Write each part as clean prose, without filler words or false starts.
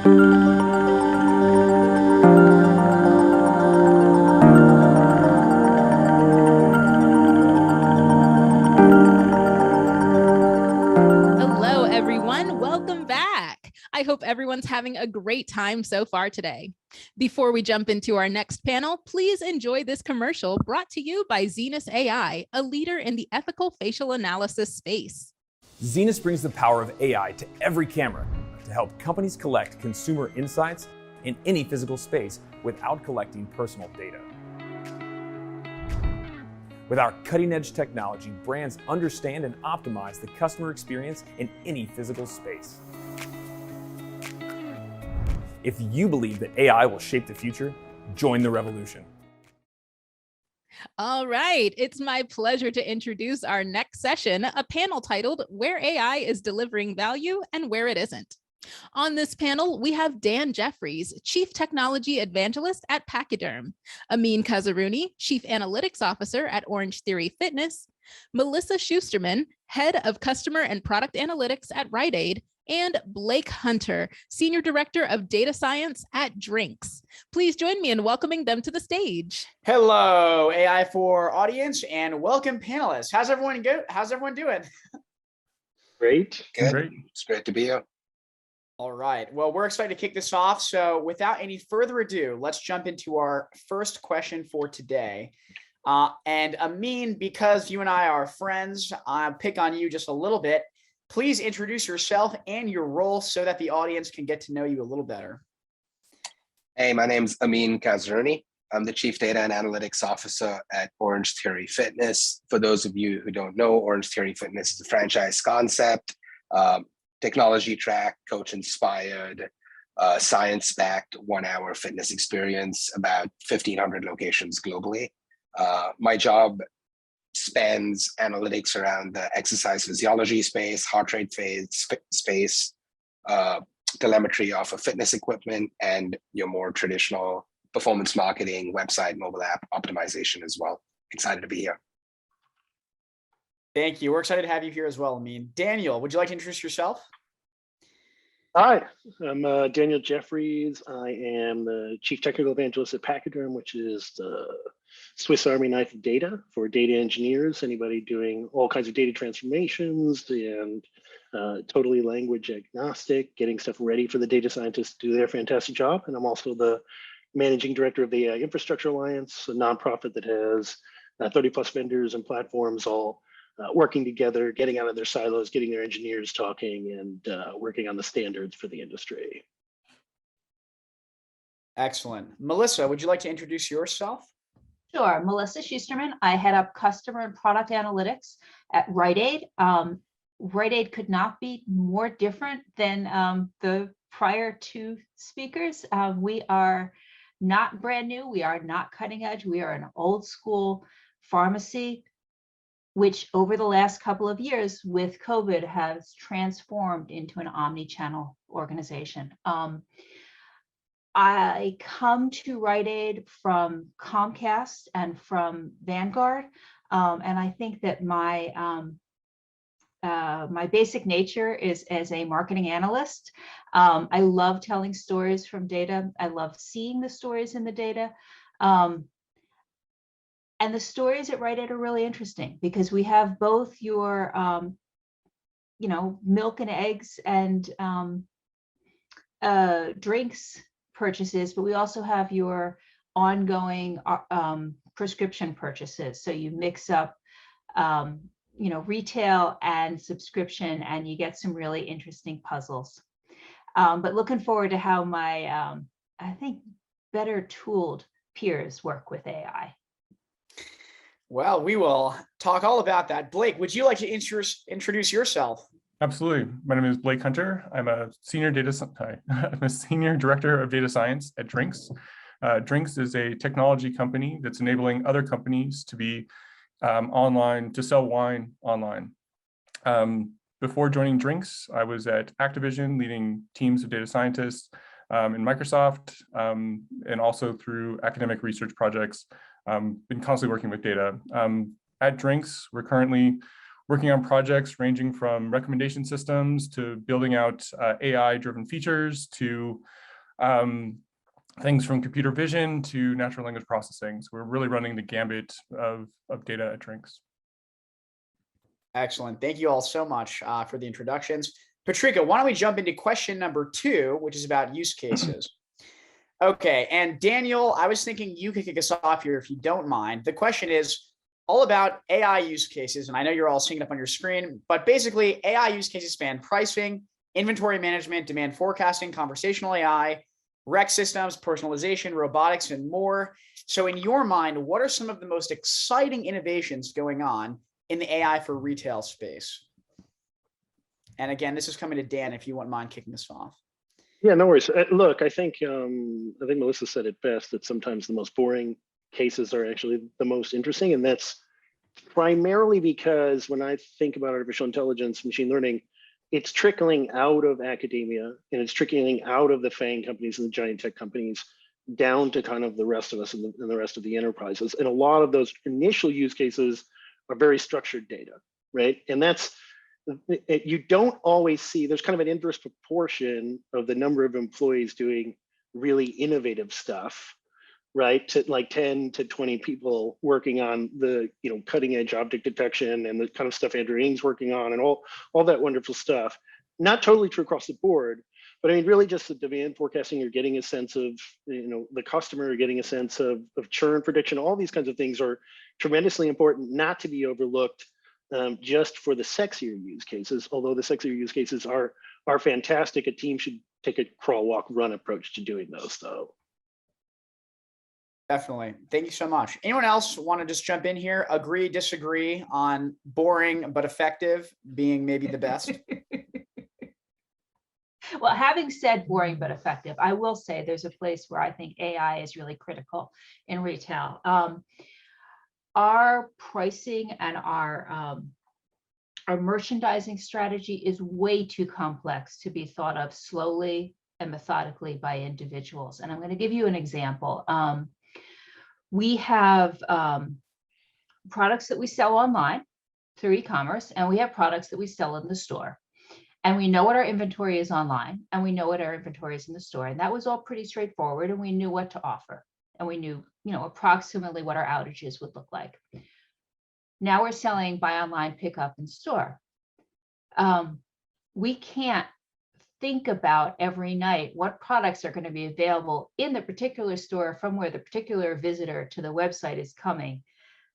Hello, everyone. Welcome back. I hope everyone's having a great time so far today. Before we jump into our next panel, please enjoy this commercial brought to you by Zenus AI, a leader in the ethical facial analysis space. Zenus brings the power of AI to every camera to help companies collect consumer insights in any physical space without collecting personal data. With our cutting-edge technology, brands understand and optimize the customer experience in any physical space. If you believe that AI will shape the future, join the revolution. All right, it's my pleasure to introduce our next session, a panel titled Where AI is Delivering Value and Where It Isn't. On this panel, we have Dan Jeffries, Chief Technology Evangelist at Pachyderm, Ameen Kazerouni, Chief Analytics Officer at Orangetheory Fitness, Melissa Shusterman, Head of Customer and Product Analytics at RiteAid, and Blake Hunter, Senior Director of Data Science at Drinks. Please join me in welcoming them to the stage. Hello, AI for audience, and welcome panelists. How's everyone doing? Great. Good. Great. It's great to be here. All right. Well, we're excited to kick this off. So without any further ado, let's jump into our first question for today. And Ameen, because you and I are friends, I'll pick on you just a little bit. Please introduce yourself and your role so that the audience can get to know you a little better. Hey, my name's Ameen Kazerouni. I'm the Chief Data and Analytics Officer at Orangetheory Fitness. For those of you who don't know, Orangetheory Fitness is a franchise concept, technology track, coach inspired, science-backed 1-hour fitness experience, about 1,500 locations globally. My job spans analytics around the exercise physiology space, heart rate phase space, telemetry off of fitness equipment, and your more traditional performance marketing, website, mobile app optimization as well. Excited to be here. Thank you. We're excited to have you here as well, Ameen. Daniel, would you like to introduce yourself? Hi, I'm Daniel Jeffries. I am the Chief Technical Evangelist at Pachyderm, which is the Swiss Army knife of data for data engineers, anybody doing all kinds of data transformations and totally language agnostic, getting stuff ready for the data scientists to do their fantastic job. And I'm also the Managing Director of the AI Infrastructure Alliance, a nonprofit that has 30 plus vendors and platforms all working together, getting out of their silos, getting their engineers talking, and working on the standards for the industry. Excellent. Melissa, would you like to introduce yourself? Sure. Melissa Shusterman. I head up customer and product analytics at RiteAid. RiteAid could not be more different than the prior two speakers. We are not brand new. We are not cutting edge. We are an old school pharmacy, which over the last couple of years with COVID has transformed into an omni-channel organization. I come to RiteAid from Comcast and from Vanguard, and I think that my my basic nature is as a marketing analyst. I love telling stories from data. I love seeing the stories in the data. And the stories at RiteAid are really interesting because we have both your, milk and eggs and drinks purchases, but we also have your ongoing prescription purchases. So you mix up, retail and subscription, and you get some really interesting puzzles. But looking forward to how my, I think, better tooled peers work with AI. Well, we will talk all about that. Blake, would you like to introduce yourself? Absolutely. My name is Blake Hunter. I'm a senior director of data science at Drinks. Drinks is a technology company that's enabling other companies to be online, to sell wine online. Before joining Drinks, I was at Activision, leading teams of data scientists in Microsoft, and also through academic research projects. Been constantly working with data. At Drinks, we're currently working on projects ranging from recommendation systems to building out AI-driven features to things from computer vision to natural language processing. So we're really running the gambit of data at Drinks. Excellent. Thank you all so much for the introductions. Patrika, why don't we jump into question number 2, which is about use cases. Okay, and Daniel, I was thinking you could kick us off here if you don't mind. The question is all about AI use cases, and I know you're all seeing it up on your screen, but basically AI use cases span pricing, inventory management, demand forecasting, conversational AI, rec systems, personalization, robotics, and more. So in your mind, what are some of the most exciting innovations going on in the AI for retail space? And again, this is coming to Dan, if you wouldn't mind kicking this off. Yeah, no worries. Look, I think Melissa said it best, that sometimes the most boring cases are actually the most interesting. And that's primarily because when I think about artificial intelligence, machine learning, it's trickling out of academia and it's trickling out of the FANG companies and the giant tech companies down to kind of the rest of us and the rest of the enterprises. And a lot of those initial use cases are very structured data, right? And that's, you don't always see, there's kind of an inverse proportion of the number of employees doing really innovative stuff, right? To like 10 to 20 people working on the cutting edge object detection and the kind of stuff Andrew Ng's working on and all that wonderful stuff. Not totally true across the board, but I mean, really just the demand forecasting, you're getting a sense of, the customer, you're getting a sense of churn prediction. All these kinds of things are tremendously important, not to be overlooked just for the sexier use cases, although the sexier use cases are fantastic. A team should take a crawl, walk, run approach to doing those though. Definitely. Thank you so much. Anyone else want to just jump in here? Agree, disagree on boring but effective being maybe the best? Well, having said boring but effective, I will say there's a place where I think AI is really critical in retail. Our pricing and our merchandising strategy is way too complex to be thought of slowly and methodically by individuals. And I'm going to give you an example. We have products that we sell online through e-commerce, and we have products that we sell in the store. And we know what our inventory is online, and we know what our inventory is in the store. And that was all pretty straightforward, and we knew what to offer. And we knew, approximately what our outages would look like. Now we're selling buy online, pick up in store. We can't think about every night what products are going to be available in the particular store from where the particular visitor to the website is coming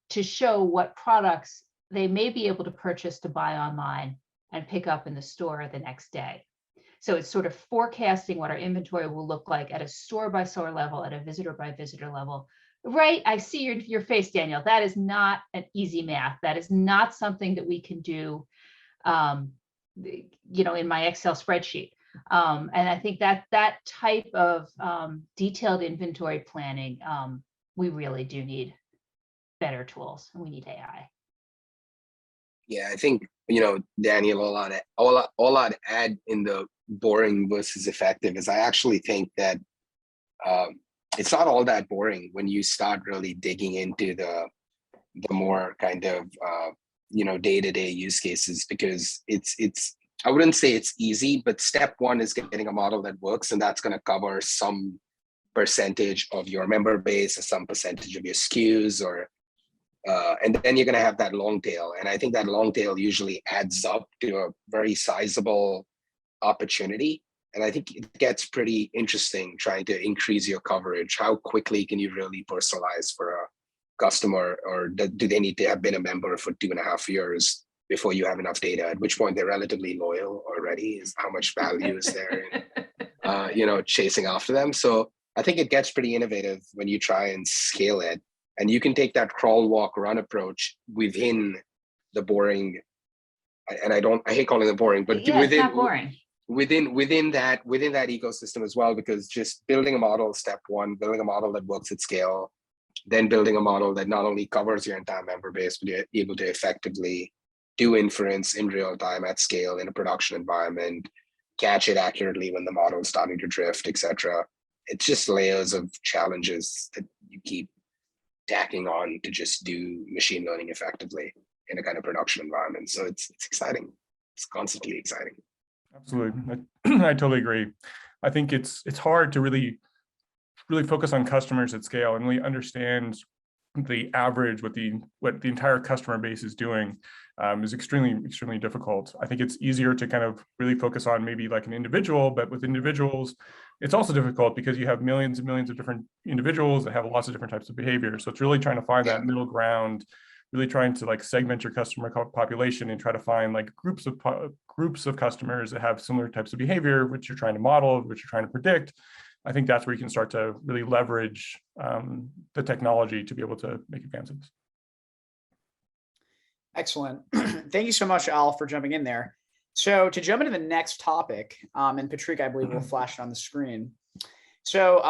to show what products they may be able to purchase to buy online and pick up in the store the next day. So it's sort of forecasting what our inventory will look like at a store by store level, at a visitor by visitor level. Right, I see your face, Daniel. That is not an easy math. That is not something that we can do, in my Excel spreadsheet. And I think that type of detailed inventory planning, we really do need better tools, and we need AI. Yeah, I think, Daniel, all I'd add in the boring versus effective is I actually think that it's not all that boring when you start really digging into the more kind of day-to-day use cases, because it's I wouldn't say it's easy, but step one is getting a model that works, and that's going to cover some percentage of your member base or some percentage of your SKUs, and then you're going to have that long tail. And I think that long tail usually adds up to a very sizable opportunity. And I think it gets pretty interesting trying to increase your coverage. How quickly can you really personalize for a customer, or do they need to have been a member for 2.5 years before you have enough data, at which point they're relatively loyal already? Is how much value is there in, chasing after them. So I think it gets pretty innovative when you try and scale it. And you can take that crawl, walk, run approach within the boring, and I hate calling it boring, but yeah, it's not boring. Within that ecosystem as well, because just building a model, step one, building a model that works at scale, then building a model that not only covers your entire member base, but you're able to effectively do inference in real time at scale in a production environment, catch it accurately when the model is starting to drift, etc. It's just layers of challenges that you keep tacking on to just do machine learning effectively. in a kind of production environment. So it's exciting. It's constantly exciting. Absolutely. I totally agree. I think it's hard to really focus on customers at scale and really understand the average, what the entire customer base is doing, is extremely difficult. I think it's easier to kind of really focus on maybe like an individual, but with individuals, it's also difficult because you have millions and millions of different individuals that have lots of different types of behavior. So it's really trying to find that middle ground, really trying to like segment your customer population and try to find like groups of customers that have similar types of behavior, which you're trying to model, which you're trying to predict. I think that's where you can start to really leverage the technology to be able to make advances. Excellent. Thank you so much, Al, for jumping in there. So to jump into the next topic, and Patrick, I believe, will flash it on the screen. So,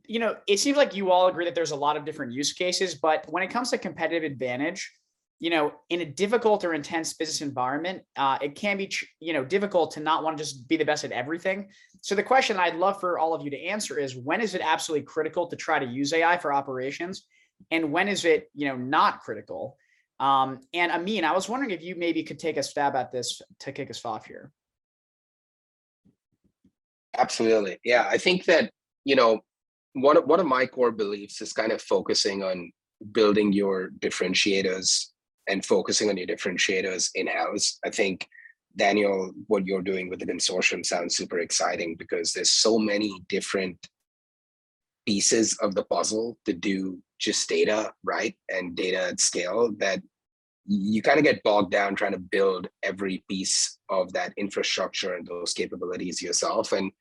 it seems like you all agree that there's a lot of different use cases, but when it comes to competitive advantage, in a difficult or intense business environment, it can be, difficult to not want to just be the best at everything. So the question I'd love for all of you to answer is, when is it absolutely critical to try to use AI for operations? And when is it, not critical? And Ameen, I was wondering if you maybe could take a stab at this to kick us off here. Absolutely. Yeah, I think that, one of my core beliefs is kind of focusing on building your differentiators and focusing on your differentiators in-house. I think, Daniel, what you're doing with the consortium sounds super exciting because there's so many different pieces of the puzzle to do just data, right? And data at scale that you kind of get bogged down trying to build every piece of that infrastructure and those capabilities yourself. And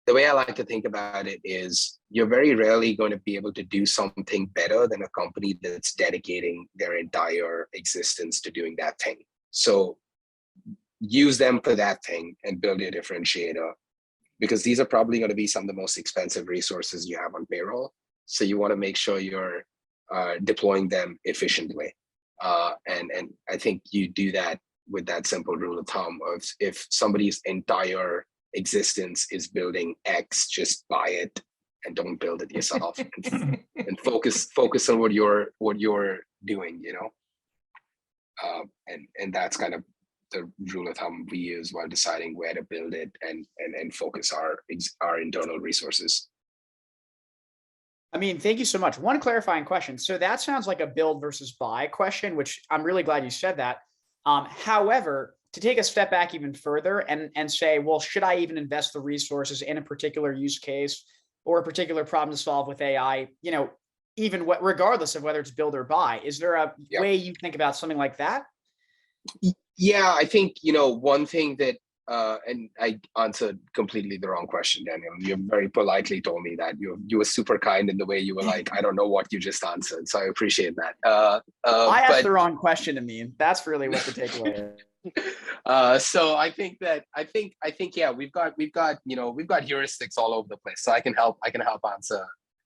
the way I like to think about it is you're very rarely going to be able to do something better than a company that's dedicating their entire existence to doing that thing. So use them for that thing and build your differentiator, because these are probably going to be some of the most expensive resources you have on payroll. So you want to make sure you're deploying them efficiently. And I think you do that with that simple rule of thumb of, if somebody's entire existence is building X, just buy it and don't build it yourself, and focus on what you're doing, and that's kind of the rule of thumb we use while deciding where to build it and focus our internal resources. I mean, thank you so much. One clarifying question. So that sounds like a build versus buy question, which I'm really glad you said that. However, to take a step back even further and say, well, should I even invest the resources in a particular use case or a particular problem to solve with AI, regardless of whether it's build or buy? Is there a way you think about something like that? Yeah, I think, one thing that, and I answered completely the wrong question, Daniel. You very politely told me that. You were super kind in the way you were like, I don't know what you just answered. So I appreciate that. I asked the wrong question, Ameen. That's really what the takeaway is. So I think, yeah, we've got heuristics all over the place. So I can help answer.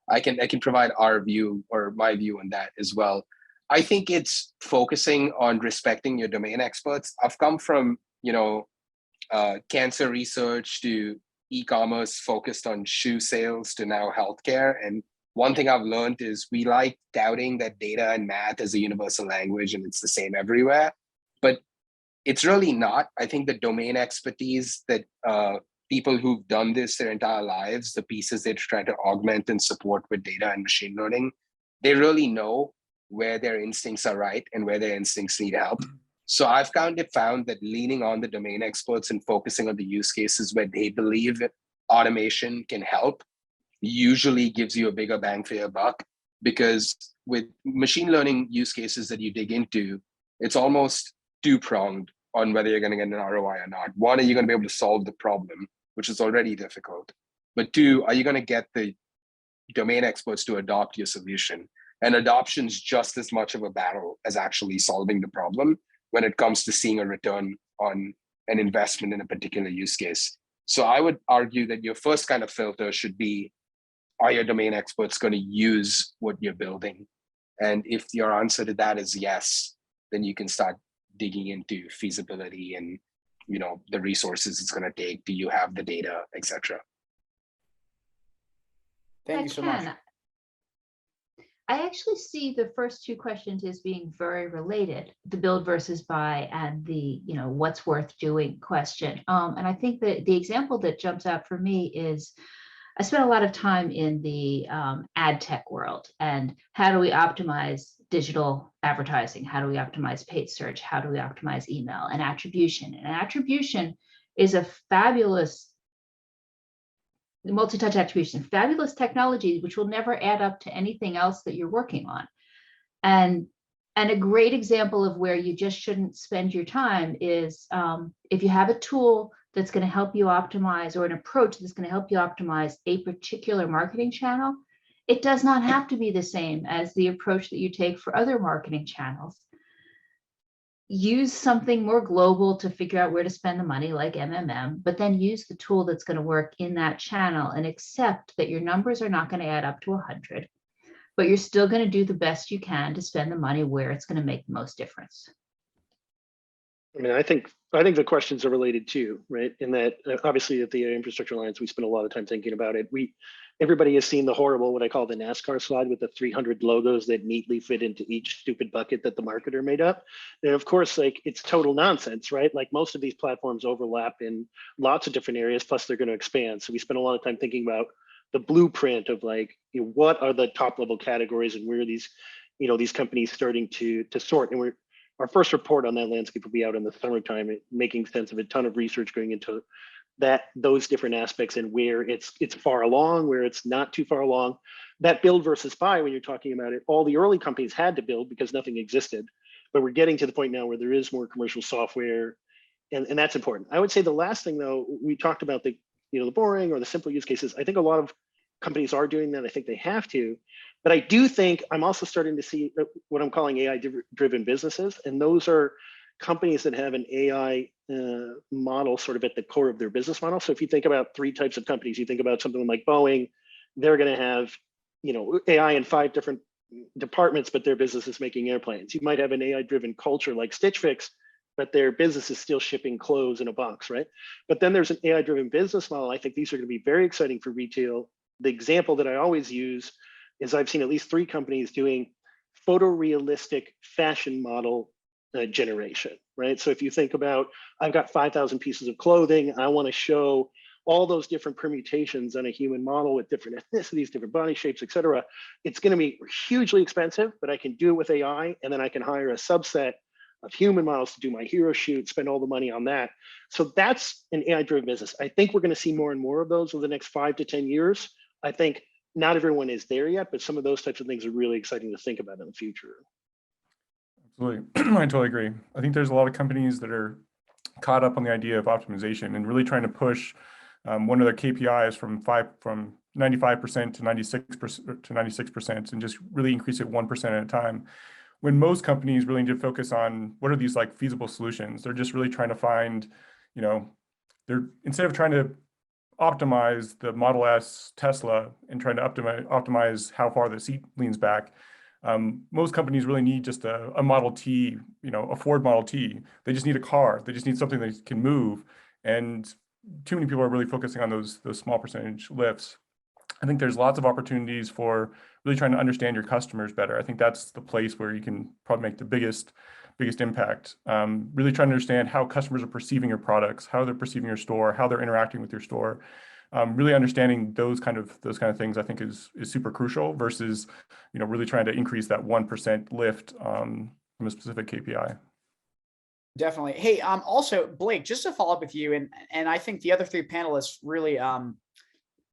I can provide our view or my view on that as well. I think it's focusing on respecting your domain experts. I've come from, cancer research to e-commerce focused on shoe sales to now healthcare. And one thing I've learned is we like doubting that data and math is a universal language and it's the same everywhere, but it's really not. I think the domain expertise that people who've done this their entire lives, the pieces they're trying to augment and support with data and machine learning, they really know where their instincts are right and where their instincts need help. So I've found that leaning on the domain experts and focusing on the use cases where they believe automation can help usually gives you a bigger bang for your buck, because with machine learning use cases that you dig into, it's almost two-pronged on whether you're going to get an ROI or not. One, are you going to be able to solve the problem, which is already difficult? But two, are you going to get the domain experts to adopt your solution? And adoption is just as much of a battle as actually solving the problem when it comes to seeing a return on an investment in a particular use case. So I would argue that your first kind of filter should be, are your domain experts going to use what you're building? And if your answer to that is yes, then you can start digging into feasibility and the resources it's going to take. Do you have the data, etc.? Thank you so much. I actually see the first two questions as being very related, the build versus buy and the, what's worth doing question. And I think that the example that jumps out for me is I spent a lot of time in the ad tech world, and how do we optimize digital advertising? How do we optimize paid search? How do we optimize email and attribution? And attribution is a fabulous multi-touch attribution, fabulous technology, which will never add up to anything else that you're working on. And a great example of where you just shouldn't spend your time is if you have a tool that's going to help you optimize, or an approach that's going to help you optimize a particular marketing channel, it does not have to be the same as the approach that you take for other marketing channels. Use something more global to figure out where to spend the money, like MMM, but then use the tool that's going to work in that channel, and accept that your numbers are not going to add up to 100, but you're still going to do the best you can to spend the money where it's going to make the most difference. I mean, I think the questions are related too, right? In that, obviously, at the Infrastructure Alliance, we spend a lot of time thinking about it. Everybody has seen the horrible, what I call the NASCAR slide with the 300 logos that neatly fit into each stupid bucket that the marketer made up. And of course, like, it's total nonsense, right? Like, most of these platforms overlap in lots of different areas, plus they're going to expand. So we spend a lot of time thinking about the blueprint of, like, what are the top level categories, and where are these, these companies starting to sort. And our first report on that landscape will be out in the summertime, making sense of a ton of research going into those different aspects, and where it's far along, where it's not too far along. That build versus buy, when you're talking about it, all the early companies had to build because nothing existed, but we're getting to the point now where there is more commercial software, and that's important. I would say the last thing, though, we talked about the boring or the simple use cases. I think a lot of companies are doing that. I think they have to, but I do think I'm also starting to see what I'm calling AI-driven businesses, and those are companies that have an AI model sort of at the core of their business model. So if you think about three types of companies, you think about something like Boeing, they're going to have, AI in 5 different departments, but their business is making airplanes. You might have an AI-driven culture like Stitch Fix, but their business is still shipping clothes in a box, right? But then there's an AI-driven business model. I think these are going to be very exciting for retail. The example that I always use is I've seen at least 3 companies doing photorealistic fashion model generation, right? So if you think about, I've got 5,000 pieces of clothing, I want to show all those different permutations on a human model with different ethnicities, different body shapes, et cetera. It's going to be hugely expensive, but I can do it with AI, and then I can hire a subset of human models to do my hero shoot, spend all the money on that. So that's an AI-driven business. I think we're going to see more and more of those over the next 5 to 10 years. I think not everyone is there yet, but some of those types of things are really exciting to think about in the future. Absolutely. I totally agree. I think there's a lot of companies that are caught up on the idea of optimization and really trying to push one of their KPIs from 95% to 96% and just really increase it 1% at a time. When most companies really need to focus on what are these like feasible solutions. They're just really trying to find, they're instead of trying to optimize the Model S Tesla and trying to optimize how far the seat leans back. Most companies really need just a Model T, a Ford Model T. They just need a car. They just need something that can move. And too many people are really focusing on those small percentage lifts. I think there's lots of opportunities for really trying to understand your customers better. I think that's the place where you can probably make the biggest impact. Really trying to understand how customers are perceiving your products, how they're perceiving your store, how they're interacting with your store. Really understanding those kind of things, I think is super crucial versus, really trying to increase that 1% lift from a specific KPI. Definitely. Hey, also Blake, just to follow up with you, and I think the other 3 panelists really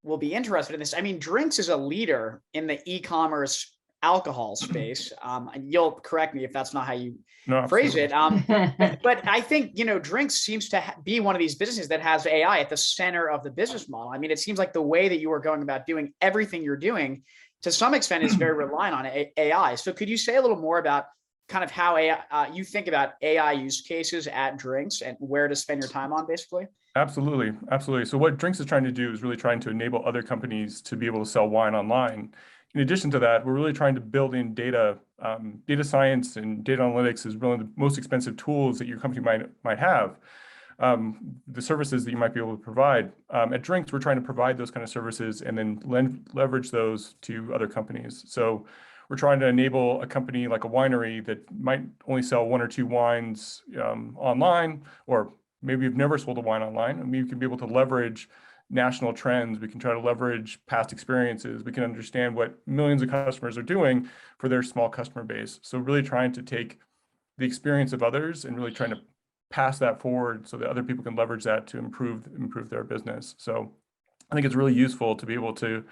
will be interested in this. I mean, Drinks is a leader in the e-commerce alcohol space. And you'll correct me if that's not how you phrase it. But I think, Drinks seems to be one of these businesses that has AI at the center of the business model. I mean, it seems like the way that you are going about doing everything you're doing to some extent is very reliant on AI. So could you say a little more about kind of how AI, you think about AI use cases at Drinks and where to spend your time on, basically? Absolutely. So what Drinks is trying to do is really trying to enable other companies to be able to sell wine online. In addition to that, we're really trying to build in data. Data science and data analytics is one of the most expensive tools that your company might have. The services that you might be able to provide. At Drinks, we're trying to provide those kind of services and then leverage those to other companies. So we're trying to enable a company like a winery that might only sell 1 or 2 wines online, or maybe you've never sold a wine online. I mean, you can be able to leverage national trends. We can try to leverage past experiences. We can understand what millions of customers are doing for their small customer base. So really trying to take the experience of others and really trying to pass that forward so that other people can leverage that to improve their business. So I think it's really useful to be able to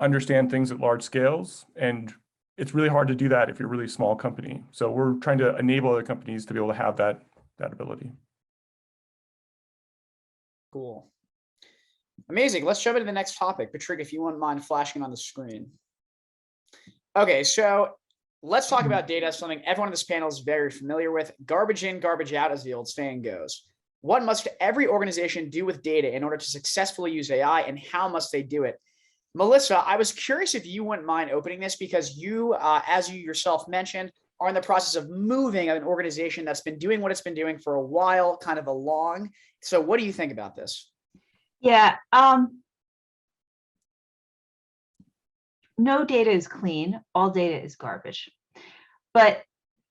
understand things at large scales, and it's really hard to do that if you're a really small company. So we're trying to enable other companies to be able to have that ability. Cool. Amazing. Let's jump into the next topic. Patrick, if you wouldn't mind flashing on the screen. Okay, so let's talk about data, something everyone on this panel is very familiar with. Garbage in, garbage out, as the old saying goes. What must every organization do with data in order to successfully use AI, and how must they do it? Melissa, I was curious if you wouldn't mind opening this, because you, as you yourself mentioned, are in the process of moving an organization that's been doing what it's been doing for a while, kind of along. So what do you think about this? Yeah. No data is clean. All data is garbage. But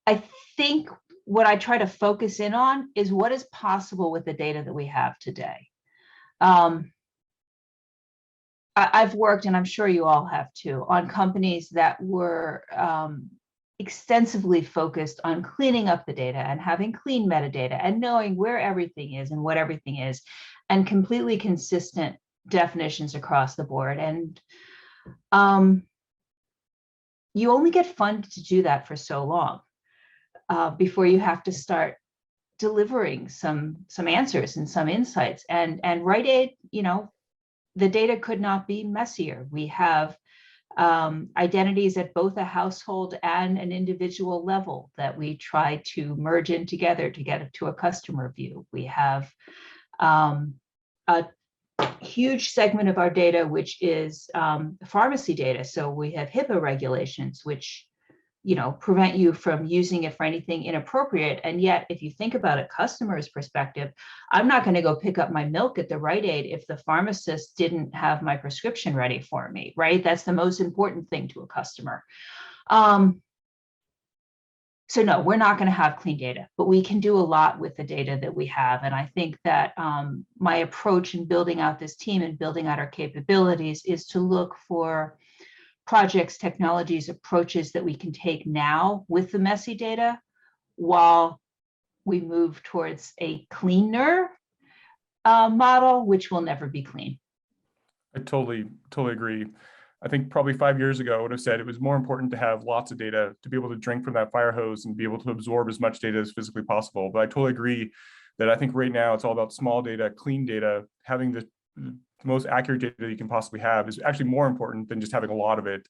I think what I try to focus in on is what is possible with the data that we have today. I've worked, and I'm sure you all have too, on companies that were extensively focused on cleaning up the data and having clean metadata and knowing where everything is and what everything is, and completely consistent definitions across the board. And you only get funded to do that for so long before you have to start delivering some answers and some insights. And RiteAid, the data could not be messier. We have identities at both a household and an individual level that we try to merge in together to get it to a customer view. We have a huge segment of our data, which is pharmacy data. So we have HIPAA regulations, which prevent you from using it for anything inappropriate. And yet, if you think about a customer's perspective, I'm not going to go pick up my milk at the RiteAid if the pharmacist didn't have my prescription ready for me, right? That's the most important thing to a customer. So no, we're not going to have clean data, but we can do a lot with the data that we have. And I think that my approach in building out this team and building out our capabilities is to look for projects, technologies, approaches that we can take now with the messy data while we move towards a cleaner model, which will never be clean. I totally agree. I think probably 5 years ago, I would have said it was more important to have lots of data to be able to drink from that fire hose and be able to absorb as much data as physically possible. But I totally agree that I think right now it's all about small data, clean data. Having the most accurate data you can possibly have is actually more important than just having a lot of it,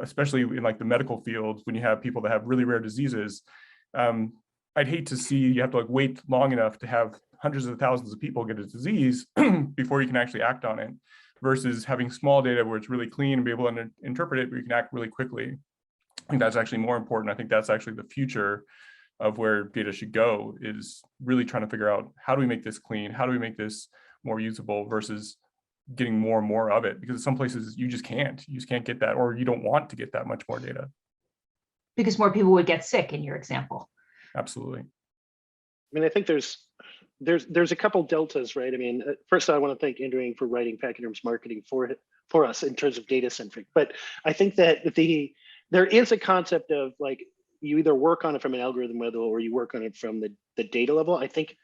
especially in like the medical field when you have people that have really rare diseases. I'd hate to see you have to like wait long enough to have hundreds of thousands of people get a disease before you can actually act on it, versus having small data where it's really clean and be able to interpret it, where you can act really quickly. I think that's actually more important. I think that's actually the future of where data should go, is really trying to figure out how do we make this clean? How do we make this more usable versus getting more and more of it? Because in some places you just can't get that, or you don't want to get that much more data. Because more people would get sick in your example. Absolutely. I mean, I think there's a couple deltas, right? I mean, first I want to thank Andrew for writing Pachyderm's marketing for us in terms of data centric. But I think that there is a concept of like, you either work on it from an algorithm level or you work on it from the data level. I think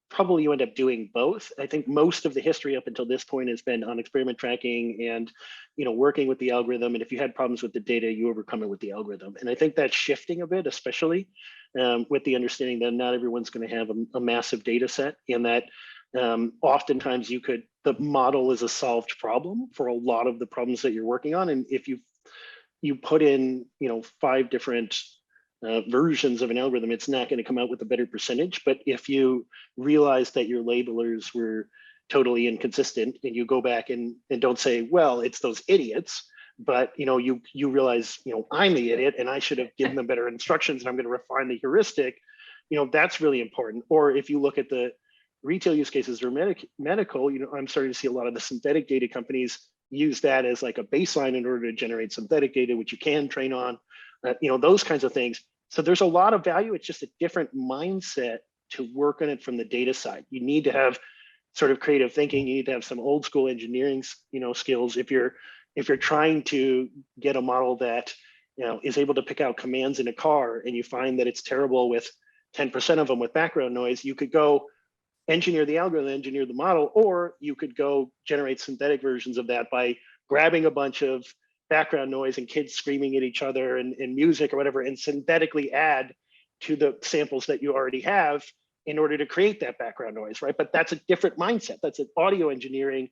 probably you end up doing both. I think most of the history up until this point has been on experiment tracking and working with the algorithm. And if you had problems with the data, you overcome it with the algorithm. And I think that's shifting a bit, especially with the understanding that not everyone's going to have a massive data set, and that oftentimes the model is a solved problem for a lot of the problems that you're working on. And if you put in 5 different versions of an algorithm, it's not going to come out with a better percentage. But if you realize that your labelers were totally inconsistent, and you go back and don't say, well, it's those idiots, but you realize, I'm the idiot and I should have given them better instructions, and I'm going to refine the heuristic, that's really important. Or if you look at the retail use cases or medical, I'm starting to see a lot of the synthetic data companies use that as like a baseline in order to generate synthetic data, which you can train on, those kinds of things. So there's a lot of value. It's just a different mindset to work on it from the data side. You need to have sort of creative thinking. You need to have some old school engineering, skills. If you're trying to get a model that, is able to pick out commands in a car, and you find that it's terrible with 10% of them with background noise, you could go engineer the algorithm, engineer the model, or you could go generate synthetic versions of that by grabbing a bunch of background noise and kids screaming at each other and music or whatever, and synthetically add to the samples that you already have in order to create that background noise, right? But that's a different mindset. That's an audio engineering,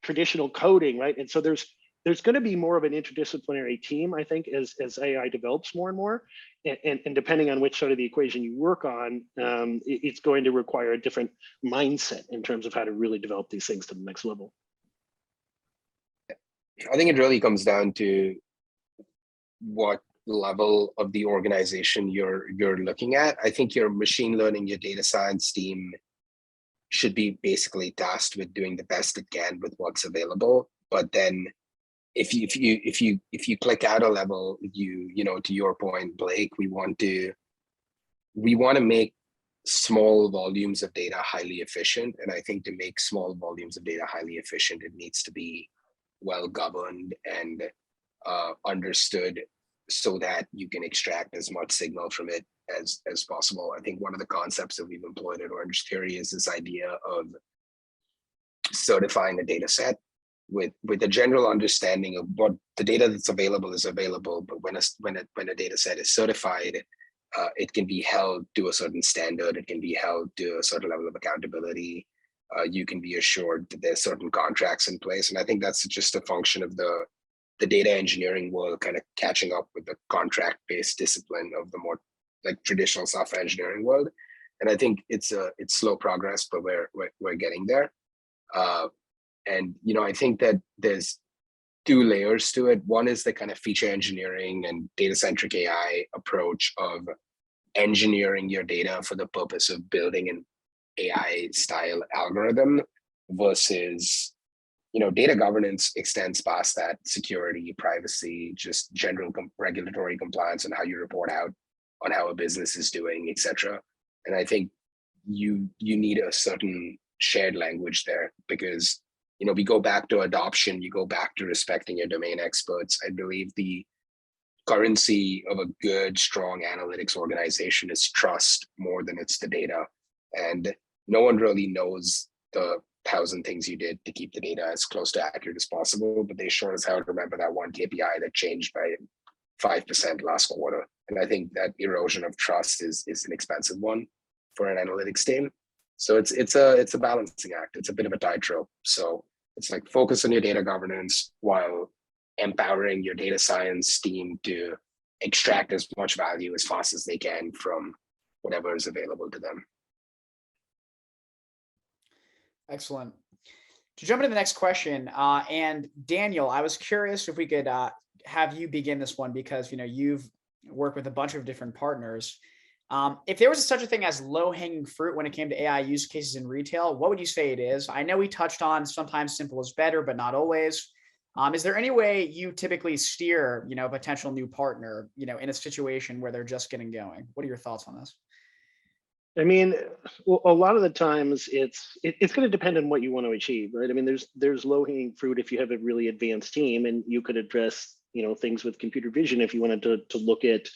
traditional coding, right? And so there's going to be more of an interdisciplinary team, I think, as AI develops more and more. And depending on which side of the equation you work on, it's going to require a different mindset in terms of how to really develop these things to the next level. I think it really comes down to what level of the organization you're looking at. I think your machine learning, your data science team should be basically tasked with doing the best it can with what's available. But then if you click out a level, to your point, Blake, we want to make small volumes of data highly efficient. And I think to make small volumes of data highly efficient, it needs to be well governed and understood so that you can extract as much signal from it as possible. I think one of the concepts that we've employed at Orangetheory is this idea of certifying a data set with a general understanding of what the data that's available is available, but when a data set is certified, it can be held to a certain standard, it can be held to a certain level of accountability. You can be assured that there's certain contracts in place. And I think that's just a function of the data engineering world kind of catching up with the contract-based discipline of the more like traditional software engineering world. And I think it's slow progress, but we're getting there. And I think that there's two layers to it. One is the kind of feature engineering and data-centric AI approach of engineering your data for the purpose of building an AI style algorithm versus, data governance extends past that: security, privacy, just general regulatory compliance on how you report out on how a business is doing, etc. And I think you need a certain shared language there, because we go back to adoption, you go back to respecting your domain experts. I believe the currency of a good, strong analytics organization is trust more than it's the data. And no one really knows the 1,000 things you did to keep the data as close to accurate as possible, but they sure as hell remember that one KPI that changed by 5% last quarter. And I think that erosion of trust is an expensive one for an analytics team. So it's a balancing act. It's a bit of a tightrope. So it's like focus on your data governance while empowering your data science team to extract as much value as fast as they can from whatever is available to them. Excellent. To jump into the next question, and Daniel, I was curious if we could have you begin this one, because you've worked with a bunch of different partners. If there was such a thing as low-hanging fruit when it came to AI use cases in retail, what would you say it is? I know we touched on sometimes simple is better, but not always. Is there any way you typically steer, a potential new partner, in a situation where they're just getting going? What are your thoughts on this? I mean, a lot of the times it's going to depend on what you want to achieve, right? I mean, there's low-hanging fruit if you have a really advanced team, and you could address, things with computer vision if you wanted to look at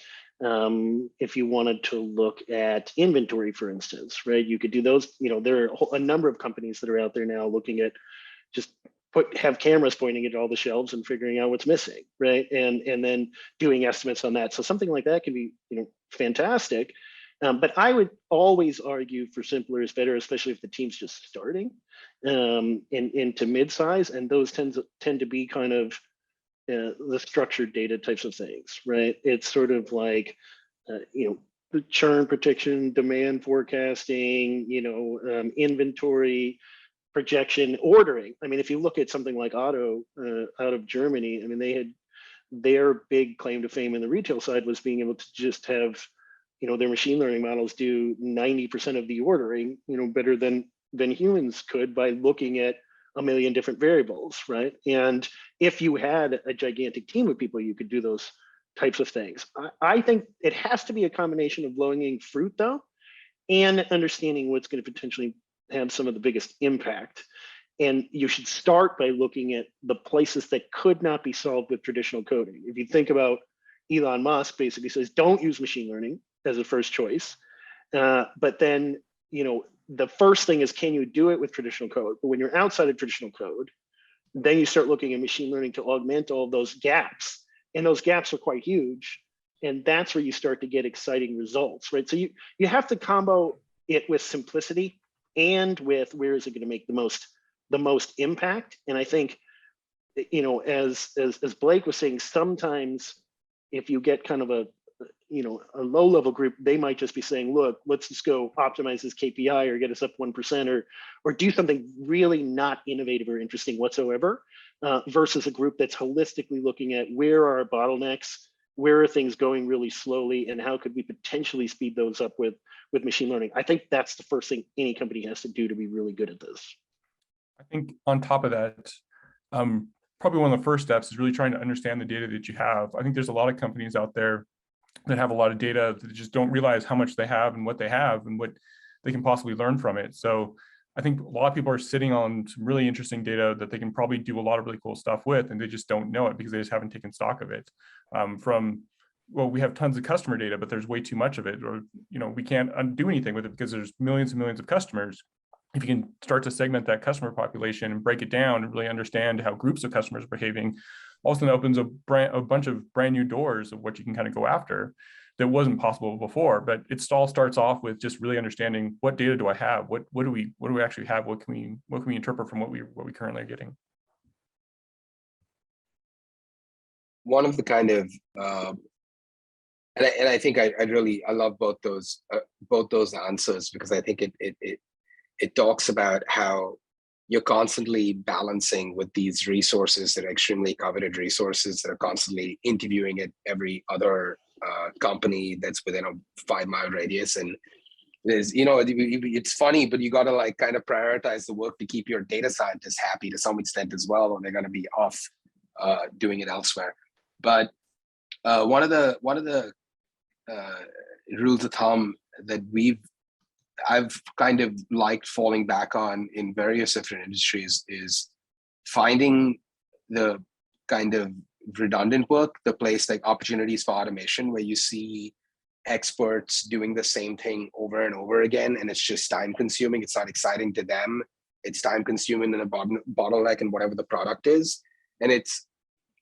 inventory, for instance, right? You could do those. There are a number of companies that are out there now looking at just have cameras pointing at all the shelves and figuring out what's missing, right? And then doing estimates on that. So something like that can be, fantastic. But I would always argue for simpler is better, especially if the team's just starting into mid-size, and those tend to be kind of the structured data types of things, right? It's sort of like, the churn prediction, demand forecasting, inventory projection, ordering. I mean, if you look at something like Otto out of Germany, I mean, their big claim to fame in the retail side was being able to just have, their machine learning models do 90% of the ordering, better than humans could, by looking at a million different variables, right? And if you had a gigantic team of people, you could do those types of things. I think it has to be a combination of low-hanging fruit, though, and understanding what's going to potentially have some of the biggest impact. And you should start by looking at the places that could not be solved with traditional coding. If you think about Elon Musk basically says, don't use machine learning as a first choice. But then, the first thing is, can you do it with traditional code? But when you're outside of traditional code, then you start looking at machine learning to augment all those gaps. And those gaps are quite huge. And that's where you start to get exciting results, right? So you have to combo it with simplicity and with where is it going to make the most impact. And I think, as Blake was saying, sometimes if you get kind of a low level group, they might just be saying, look, let's just go optimize this KPI or get us up 1% or do something really not innovative or interesting whatsoever, versus a group that's holistically looking at where are our bottlenecks, where are things going really slowly, and how could we potentially speed those up with machine learning. I think that's the first thing any company has to do to be really good at this. I think on top of that, probably one of the first steps is really trying to understand the data that you have. I think there's a lot of companies out there that have a lot of data that just don't realize how much they have and what they can possibly learn from it. So I think a lot of people are sitting on some really interesting data that they can probably do a lot of really cool stuff with, and they just don't know it because they just haven't taken stock of it. We have tons of customer data, but there's way too much of it, or we can't do anything with it because there's millions and millions of customers. If you can start to segment that customer population and break it down and really understand how groups of customers are behaving, all of a sudden opens a bunch of brand new doors of what you can kind of go after that wasn't possible before. But it all starts off with just really understanding, what data do I have? What do we actually have? What can we interpret from what we currently are getting? One of the kind of and I think I love both those answers, because I think it talks about how you're constantly balancing with these resources that are extremely coveted resources that are constantly interviewing at every other company that's within a 5-mile radius. And there's, it's funny, but you got to kind of prioritize the work to keep your data scientists happy to some extent as well, or they're going to be off doing it elsewhere. But one of the rules of thumb that I've kind of liked falling back on in various different industries is finding the kind of redundant work, the place like opportunities for automation, where you see experts doing the same thing over and over again, and it's just time consuming. It's not exciting to them. It's time consuming and a bottleneck in whatever the product is. And it's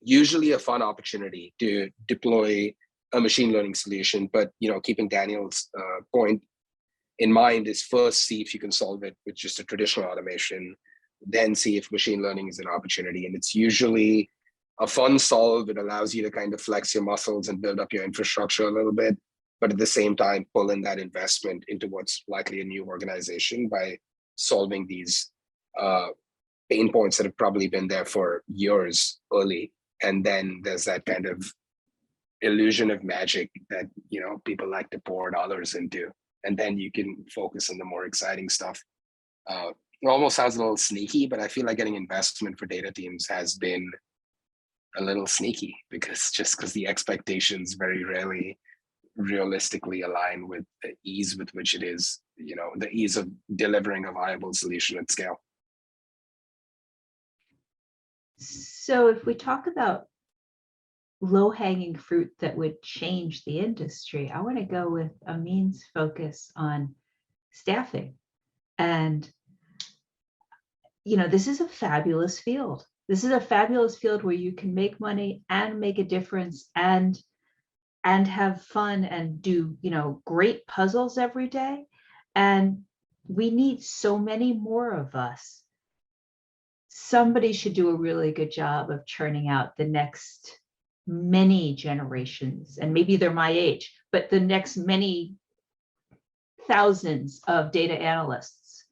usually a fun opportunity to deploy a machine learning solution. But, keeping Daniel's point in mind is first see if you can solve it with just a traditional automation, then see if machine learning is an opportunity. And it's usually a fun solve. It allows you to kind of flex your muscles and build up your infrastructure a little bit, but at the same time, pull in that investment into what's likely a new organization by solving these pain points that have probably been there for years early. And then there's that kind of illusion of magic that, people like to pour dollars into. And then you can focus on the more exciting stuff. It almost sounds a little sneaky, but I feel like getting investment for data teams has been a little sneaky because the expectations very rarely realistically align with the ease with which it is, the ease of delivering a viable solution at scale. So if we talk about low-hanging fruit that would change the industry, I want to go with Ameen's focus on staffing. And, this is a fabulous field. This is a fabulous field where you can make money and make a difference and have fun and do, great puzzles every day. And we need so many more of us. Somebody should do a really good job of churning out the next many generations, and maybe they're my age, but the next many thousands of data analysts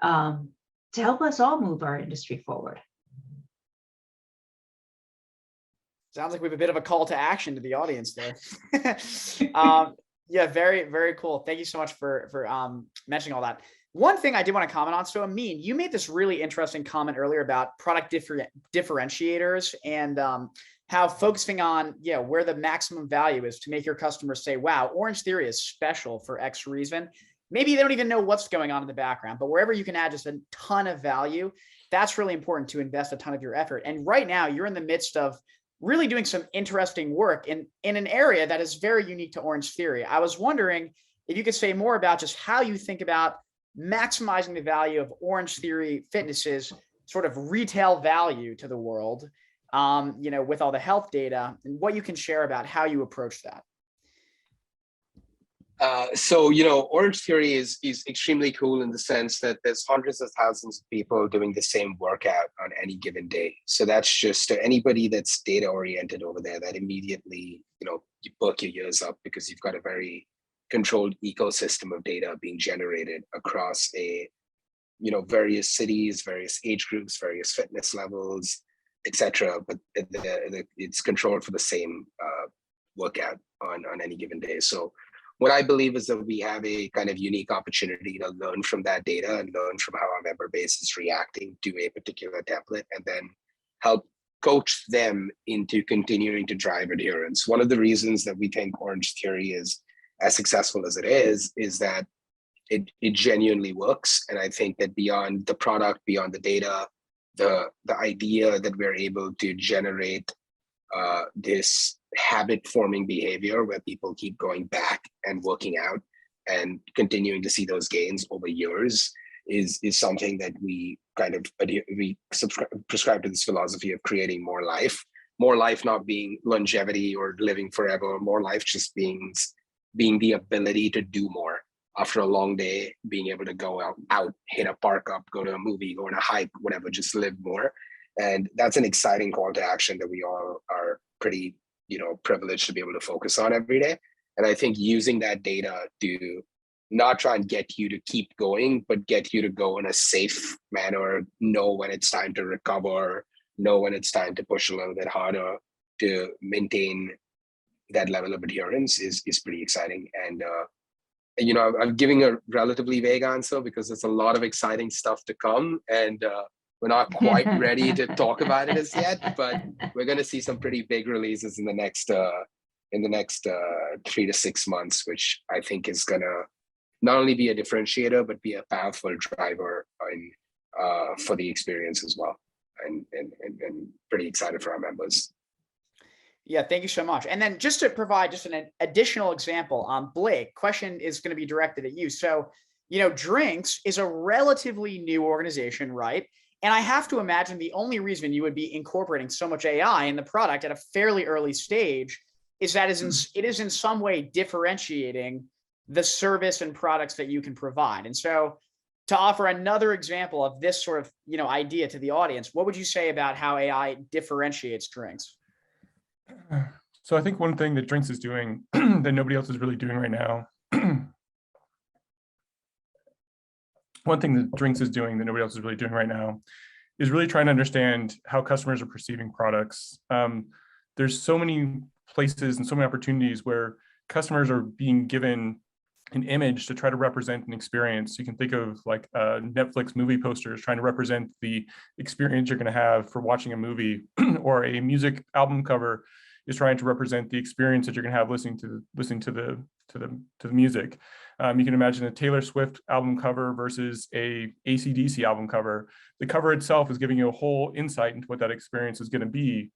to help us all move our industry forward. Sounds like we have a bit of a call to action to the audience there. Yeah, very, very cool. Thank you so much for mentioning all that. One thing I did want to comment on, so Ameen, you made this really interesting comment earlier about product differentiators and how focusing on where the maximum value is to make your customers say, wow, Orangetheory is special for X reason. Maybe they don't even know what's going on in the background, but wherever you can add just a ton of value, that's really important to invest a ton of your effort. And right now you're in the midst of really doing some interesting work in an area that is very unique to Orangetheory. I was wondering if you could say more about just how you think about maximizing the value of Orangetheory Fitness's sort of retail value to the world, with all the health data, and what you can share about how you approach that. So Orangetheory is extremely cool in the sense that there's hundreds of thousands of people doing the same workout on any given day. So that's just anybody that's data oriented over there, that immediately, you perk your ears up because you've got a very controlled ecosystem of data being generated across various cities, various age groups, various fitness levels, etc. But it's controlled for the same workout on any given day. So what I believe is that we have a kind of unique opportunity to learn from that data and learn from how our member base is reacting to a particular template, and then help coach them into continuing to drive adherence. One of the reasons that we think Orangetheory is as successful as it is that it genuinely works. And I think that beyond the product, beyond the data, the idea that we're able to generate this habit forming behavior where people keep going back and working out and continuing to see those gains over years is something that we kind of prescribe to this philosophy of creating more life not being longevity or living forever, more life just being the ability to do more after a long day, being able to go out, hit a park up, go to a movie, go on a hike, whatever, just live more. And that's an exciting call to action that we all are pretty, privileged to be able to focus on every day. And I think using that data to not try and get you to keep going, but get you to go in a safe manner, know when it's time to recover, know when it's time to push a little bit harder to maintain that level of adherence is pretty exciting. And I'm giving a relatively vague answer because there's a lot of exciting stuff to come, and we're not quite ready to talk about it as yet, but we're going to see some pretty big releases in the next 3 to 6 months, which I think is going to not only be a differentiator, but be a powerful driver for the experience as well. And pretty excited for our members. Yeah, thank you so much. And then just to provide just an additional example, Blake, question is going to be directed at you. So, Drinks is a relatively new organization, right? And I have to imagine the only reason you would be incorporating so much AI in the product at a fairly early stage is that it is in some way differentiating the service and products that you can provide. And so to offer another example of this sort of, idea to the audience, what would you say about how AI differentiates Drinks? So I think one thing that Drinks is doing that nobody else is really doing right now, is really trying to understand how customers are perceiving products. There's so many places and so many opportunities where customers are being given an image to try to represent an experience. You can think of like Netflix movie posters trying to represent the experience you're going to have for watching a movie, or a music album cover is trying to represent the experience that you're going to have listening to the music. You can imagine a Taylor Swift album cover versus a AC/DC album cover. The cover itself is giving you a whole insight into what that experience is going to be.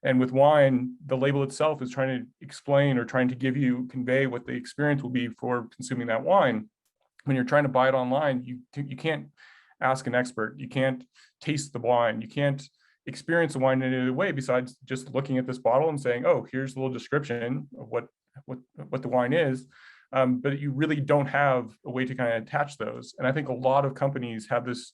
And with wine, the label itself is trying to explain or trying to convey what the experience will be for consuming that wine. When you're trying to buy it online, you can't ask an expert. You can't taste the wine. You can't experience the wine in any other way besides just looking at this bottle and saying, "Oh, here's a little description of what the wine is." But you really don't have a way to kind of attach those. And I think a lot of companies have this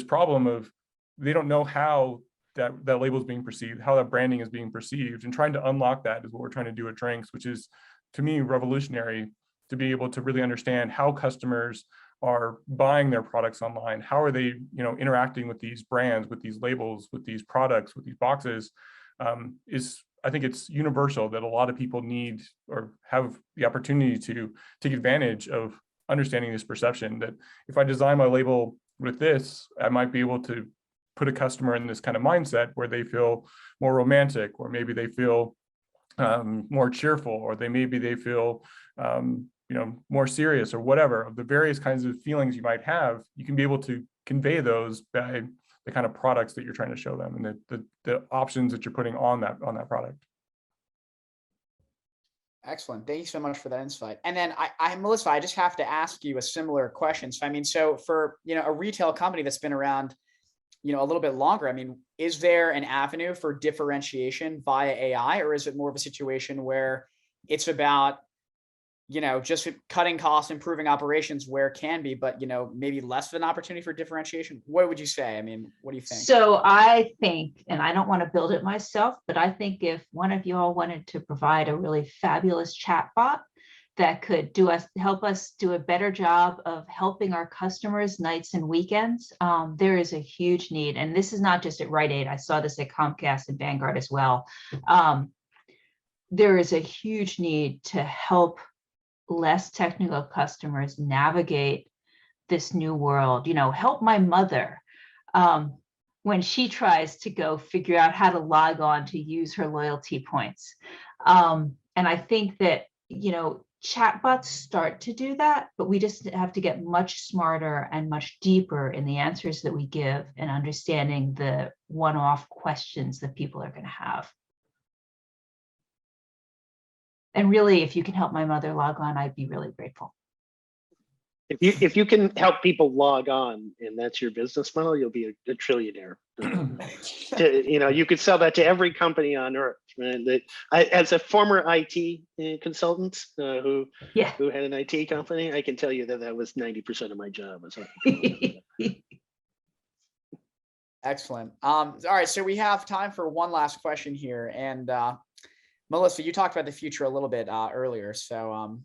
problem of they don't know how that label is being perceived, how that branding is being perceived, and trying to unlock that is what we're trying to do at Drinks, which is, to me, revolutionary, to be able to really understand how customers are buying their products online. How are they, interacting with these brands, with these labels, with these products, with these boxes? I think it's universal that a lot of people need or have the opportunity to take advantage of understanding this perception that if I design my label with this, I might be able to put a customer in this kind of mindset where they feel more romantic, or maybe they feel more cheerful, or maybe they feel more serious, or whatever. Of the various kinds of feelings you might have, you can be able to convey those by the kind of products that you're trying to show them, and the options that you're putting on that product. Excellent. Thank you so much for that insight. And then Melissa, I just have to ask you a similar question. So for a retail company that's been around a little bit longer, is there an avenue for differentiation via AI, or is it more of a situation where it's about just cutting costs, improving operations where it can be, but maybe less of an opportunity for differentiation? What would you say? What do you think? So I think, and I don't want to build it myself, but I think if one of you all wanted to provide a really fabulous chatbot that could help us do a better job of helping our customers nights and weekends, there is a huge need. And this is not just at RiteAid. I saw this at Comcast and Vanguard as well. There is a huge need to help less technical customers navigate this new world. Help my mother when she tries to go figure out how to log on to use her loyalty points. And I think that chatbots start to do that, but we just have to get much smarter and much deeper in the answers that we give, and understanding the one-off questions that people are going to have. And really, if you can help my mother log on, I'd be really grateful. If you can help people log on, and that's your business model, you'll be a trillionaire. You could sell that to every company on earth. Right? As a former IT consultant who had an IT company, I can tell you that was 90% of my job. Excellent. All right, so we have time for one last question here, and Melissa, you talked about the future a little bit earlier, so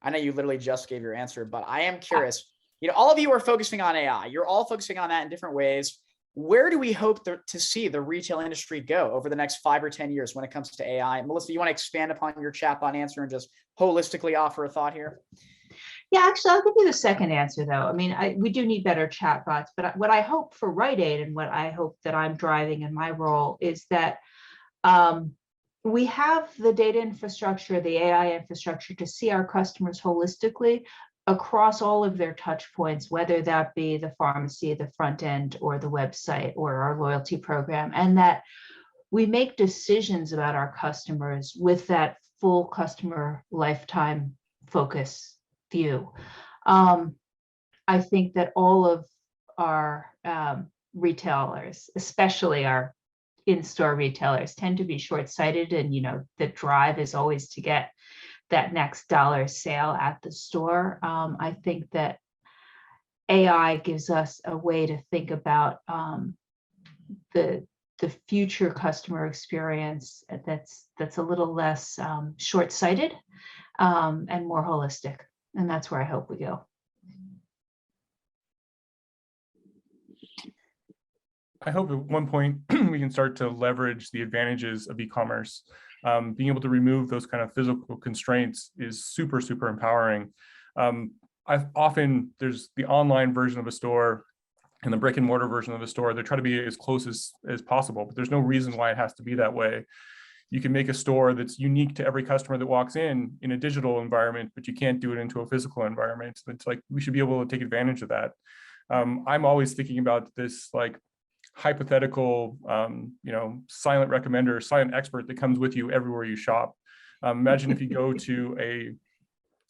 I know you literally just gave your answer, but I am curious. All of you are focusing on AI. You're all focusing on that in different ways. Where do we hope to see the retail industry go over the next 5 or 10 years when it comes to AI? Melissa, you want to expand upon your chatbot answer and just holistically offer a thought here? Yeah, actually, I'll give you the second answer, though. We do need better chatbots, but what I hope for RiteAid, and what I hope that I'm driving in my role, is that we have the data infrastructure, the AI infrastructure, to see our customers holistically across all of their touch points, whether that be the pharmacy, the front end, or the website, or our loyalty program, and that we make decisions about our customers with that full customer lifetime focus view. I think that all of our retailers, especially our in-store retailers, tend to be short-sighted, and the drive is always to get that next dollar sale at the store. I think that AI gives us a way to think about the future customer experience that's a little less short-sighted and more holistic, and that's where I hope we go. I hope at one point we can start to leverage the advantages of e-commerce. Being able to remove those kind of physical constraints is super, super empowering. There's the online version of a store and the brick and mortar version of a store. They try to be as close as possible, but there's no reason why it has to be that way. You can make a store that's unique to every customer that walks in a digital environment, but you can't do it into a physical environment. It's like, we should be able to take advantage of that. I'm always thinking about this hypothetical, silent recommender, silent expert that comes with you everywhere you shop. Imagine if you go to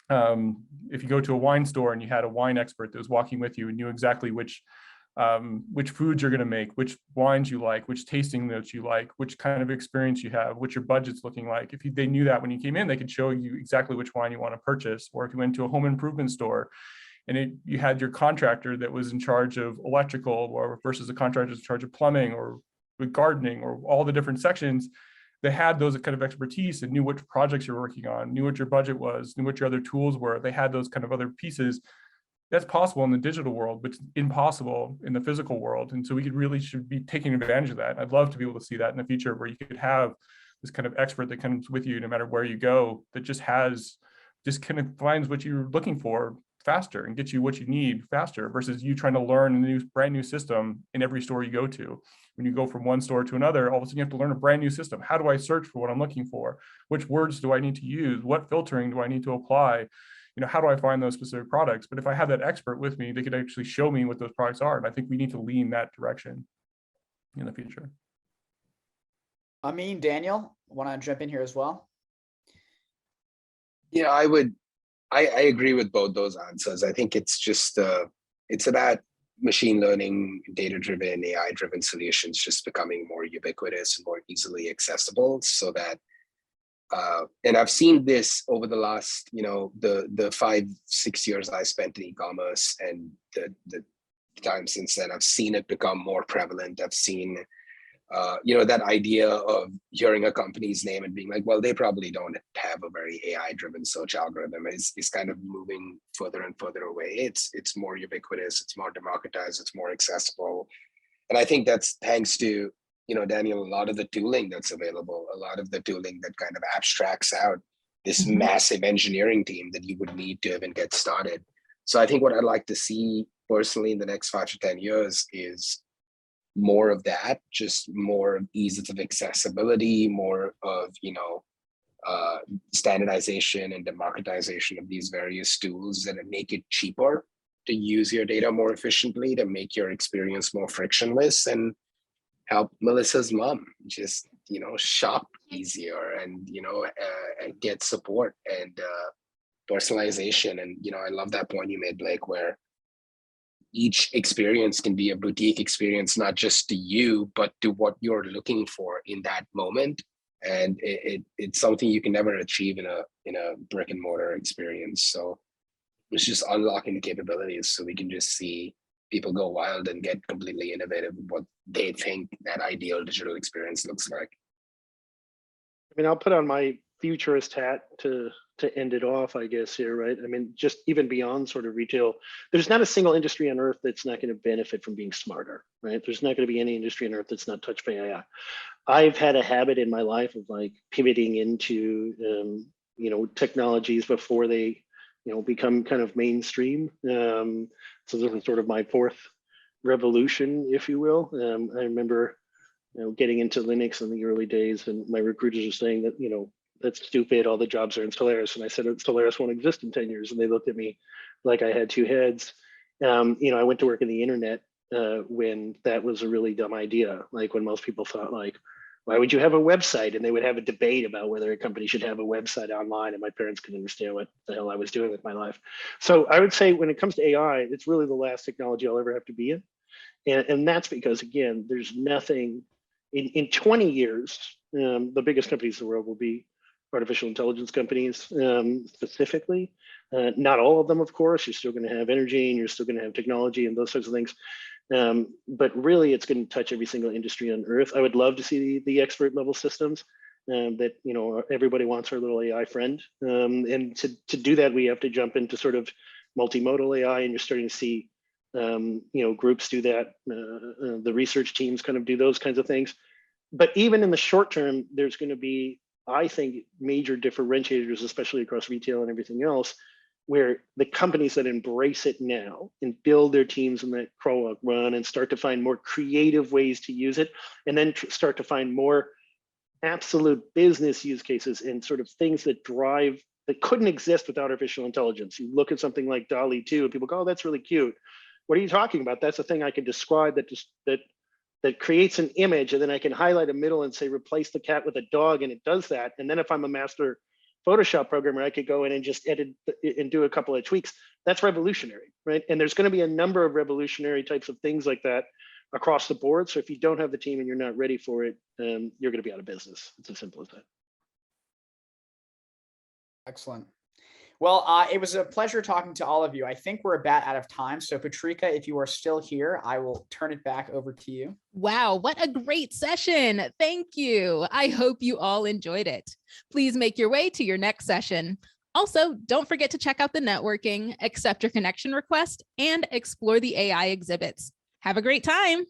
a wine store and you had a wine expert that was walking with you and knew exactly which foods you're going to make, which wines you like, which tasting notes you like, which kind of experience you have, what your budget's looking like. If they knew that when you came in, they could show you exactly which wine you want to purchase. Or if you went to a home improvement store and you had your contractor that was in charge of electrical, or versus a contractor in charge of plumbing or with gardening, or all the different sections, they had those kind of expertise and knew which projects you're working on, knew what your budget was, knew what your other tools were. They had those kind of other pieces. That's possible in the digital world, but it's impossible in the physical world. And so we should be taking advantage of that. I'd love to be able to see that in the future, where you could have this kind of expert that comes with you no matter where you go, that just kind of finds what you're looking for faster and get you what you need faster versus you trying to learn a brand new system in every store you go to. When you go from one store to another, all of a sudden you have to learn a brand new system. How do I search for what I'm looking for? Which words do I need to use? What filtering do I need to apply? How do I find those specific products? But if I have that expert with me, they could actually show me what those products are. And I think we need to lean that direction in the future. Ameen, Daniel, want to jump in here as well? Yeah, I agree with both those answers. I think it's just, it's about machine learning, data-driven, AI-driven solutions just becoming more ubiquitous and more easily accessible so that, and I've seen this over the last, the 5-6 years I spent in e-commerce and the time since then, I've seen it become more prevalent. I've seen, that idea of hearing a company's name and being like, well, they probably don't have a very AI-driven search algorithm is kind of moving further and further away. It's more ubiquitous, it's more democratized, it's more accessible. And I think that's thanks to, Daniel, a lot of the tooling that's available, a lot of the tooling that kind of abstracts out this massive engineering team that you would need to even get started. So I think what I'd like to see personally in the next 5 to 10 years is more of that, just more ease of accessibility, more of, standardization and democratization of these various tools that make it cheaper to use your data more efficiently, to make your experience more frictionless, and help Melissa's mom just, shop easier and, get support and personalization. And, I love that point you made, Blake, where each experience can be a boutique experience, not just to you, but to what you're looking for in that moment. And it's something you can never achieve in a brick and mortar experience. So it's just unlocking the capabilities so we can just see people go wild and get completely innovative with what they think that ideal digital experience looks like. I mean, I'll put on my futurist hat to end it off, I guess, here, right? I mean, just even beyond sort of retail, there's not a single industry on earth that's not going to benefit from being smarter, right? There's not going to be any industry on earth that's not touched by AI. I've had a habit in my life of like pivoting into, technologies before they, become kind of mainstream. So this is sort of my fourth revolution, if you will. I remember, getting into Linux in the early days, and my recruiters were saying that, that's stupid, all the jobs are in Solaris. And I said, Solaris won't exist in 10 years. And they looked at me like I had two heads. I went to work in the internet when that was a really dumb idea. Like when most people thought like, why would you have a website? And they would have a debate about whether a company should have a website online, and my parents couldn't understand what the hell I was doing with my life. So I would say when it comes to AI, it's really the last technology I'll ever have to be in. And that's because, again, there's nothing in 20 years, the biggest companies in the world will be artificial intelligence companies specifically. Not all of them, of course. You're still going to have energy and you're still going to have technology and those sorts of things. But really, it's going to touch every single industry on Earth. I would love to see the expert level systems that, everybody wants our little AI friend. And to do that, we have to jump into sort of multimodal AI, and you're starting to see groups do that. The research teams kind of do those kinds of things. But even in the short term, there's going to be, I think, major differentiators, especially across retail and everything else, where the companies that embrace it now and build their teams in that crawl, walk, run, and start to find more creative ways to use it, and then start to find more absolute business use cases and sort of things that couldn't exist with artificial intelligence. You look at something like DALL-E 2 and people go, oh, that's really cute. What are you talking about? That's a thing I can describe that creates an image, and then I can highlight a middle and say, replace the cat with a dog, and it does that. And then if I'm a master Photoshop programmer, I could go in and just edit and do a couple of tweaks. That's revolutionary, right? And there's going to be a number of revolutionary types of things like that across the board. So if you don't have the team and you're not ready for it, you're going to be out of business. It's as simple as that. Excellent. Well, it was a pleasure talking to all of you. I think we're about out of time. So Patrika, if you are still here, I will turn it back over to you. Wow, what a great session. Thank you. I hope you all enjoyed it. Please make your way to your next session. Also, don't forget to check out the networking, accept your connection request, and explore the AI exhibits. Have a great time.